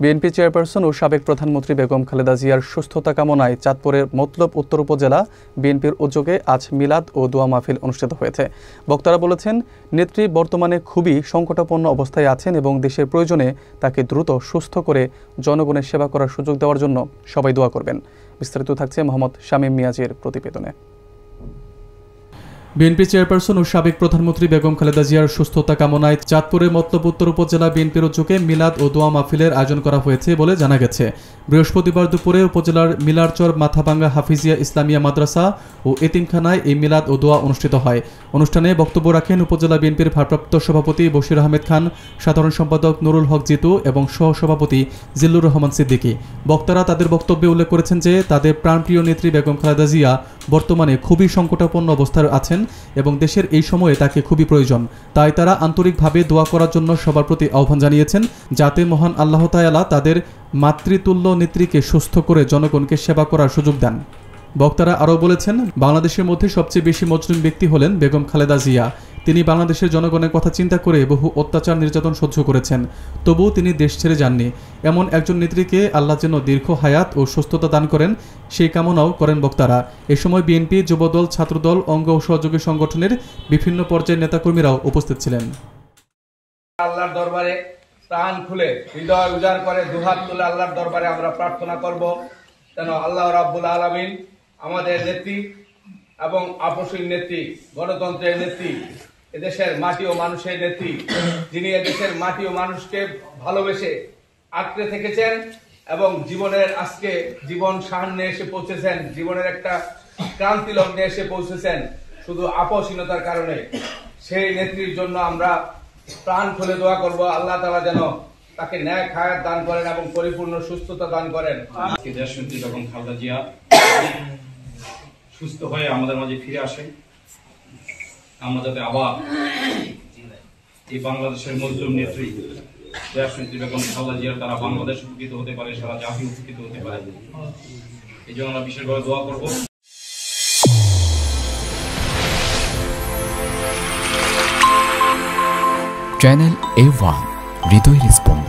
BNP chairperson ও সাবেক প্রধানমন্ত্রী বেগম খালেদা জিয়ার সুস্থতা কামনায় চাঁদপুরের মতলব উত্তর উপজেলা বিএনপির উদ্যোগে আজ মিলাদ ও দোয়া মাহফিল অনুষ্ঠিত হয়েছে। বক্তারা বলেছেন, নেত্রী বর্তমানে খুবই সংকটাপন্ন অবস্থায় আছেন এবং দেশের প্রয়োজনে তাকে দ্রুত সুস্থ করে জনগণের সেবা করার সুযোগ দেওয়ার জন্য সবাই দোয়া করবেন। বিস্তারিত থাকছে মোহাম্মদ শামীম মিয়াজের প্রতিবেদনে। বিএনপি চেয়ারপারসন ও সাবেক প্রধানমন্ত্রী বেগম খালেদা জিয়ার সুস্থতা কামনায় চাঁদপুরের মতলব উত্তর উপজেলা বিএনপির উদ্যোগে মিলাদ ও দোয়া মাহফিলের আয়োজন করা হয়েছে বলে জানা গেছে। বৃহস্পতিবার দুপুরে উপজেলার মিলারচর মাথাভাঙ্গা হাফিজিয়া ইসলামিয়া মাদ্রাসা ও এতিমখানায় এই মিলাদ ও দোয়া অনুষ্ঠিত হয়। অনুষ্ঠানে বক্তব্য রাখেন উপজেলা বিএনপির ভারপ্রাপ্ত সভাপতি বশির আহমেদ খান, সাধারণ সম্পাদক নুরুল হক জিতু এবং সহসভাপতি জিল্লুর রহমান সিদ্দিকী। বক্তারা তাদের বক্তব্যে উল্লেখ করেছেন যে তাদের প্রাণপ্রিয় নেত্রী বেগম খালেদা জিয়া বর্তমানে খুবই সংকটাপন্ন অবস্থায় আছেন এবং দেশের এই সময়ে তাকে খুবই প্রয়োজন। তাই তারা আন্তরিকভাবে দোয়া করার জন্য সবার প্রতি আহ্বান জানিয়েছেন, যাতে মহান আল্লাহ তাআলা তাদের মাতৃতুল্য নেত্রীকে সুস্থ করে জনগণকে সেবা করার সুযোগ দেন। বক্তারা আরও বলেছেন, বাংলাদেশের মধ্যে সবচেয়ে বেশি মজলুম ব্যক্তি হলেন বেগম খালেদা জিয়া। তিনি বাংলাদেশের জনগণের কথা চিন্তা করে বহু অত্যাচার নির্যাতন সহ্য করেছেন, তবুও তিনি দেশ ছেড়ে যাননি। এমন একজন নেত্রীকে আল্লাহ যেন দীর্ঘ হায়াত ও সুস্থতা দান করেন, সেই কামনাও করেন বক্তারা। এ সময় বিএনপি, যুবদল, ছাত্রদল, অঙ্গ ও সহযোগী সংগঠনের বিভিন্ন পর্যায়ের নেতাকর্মীরাও উপস্থিত ছিলেন। আল্লাহর দরবারে প্রাণ খুলে হৃদয় উজাড় করে দুহাত তুলে আল্লাহর দরবারে আমরা প্রার্থনা করব, যেন আল্লাহ রাব্বুল আলামিন আমাদের নেত্রী এবং আপসীন নেত্রী, গণতন্ত্রের নেত্রী, এদেশের মাটি ও মানুষের নেত্রী, যিনি এদেশের মাটি ও মানুষকে ভালোবেসে আঁকড়ে থেকেছেন এবং জীবনের আজকে জীবন সাহান্যে এসে পৌঁছেছেন, জীবনের একটা ক্রান্তি লগ্নে এসে পৌঁছেছেন শুধু আপসীনতার কারণে। সেই নেত্রীর জন্য আমরা প্রাণ খুলে দোয়া করব, আল্লাহ তাআলা যেন তাকে ন্যায় হায়াত দান করেন এবং পরিপূর্ণ সুস্থতা দান করেন। আজকে দেশনেত্রী বেগম খালেদা জিয়া সুস্থ হয়ে আমাদের মাঝে ফিরে আসেন, আমরা যাতে আবার এই বাংলাদেশের মজলুম নেত্রী দেশনেত্রী বেগম খালেদা জিয়ার দ্বারা বাংলাদেশ উপকৃত হতে পারে, সারা জাতি উপকৃত হতে পারে, এই জন্য আমরা বিশেষভাবে দোয়া করব। চ্যানেল A1 হৃদয়ের স্পন্দন।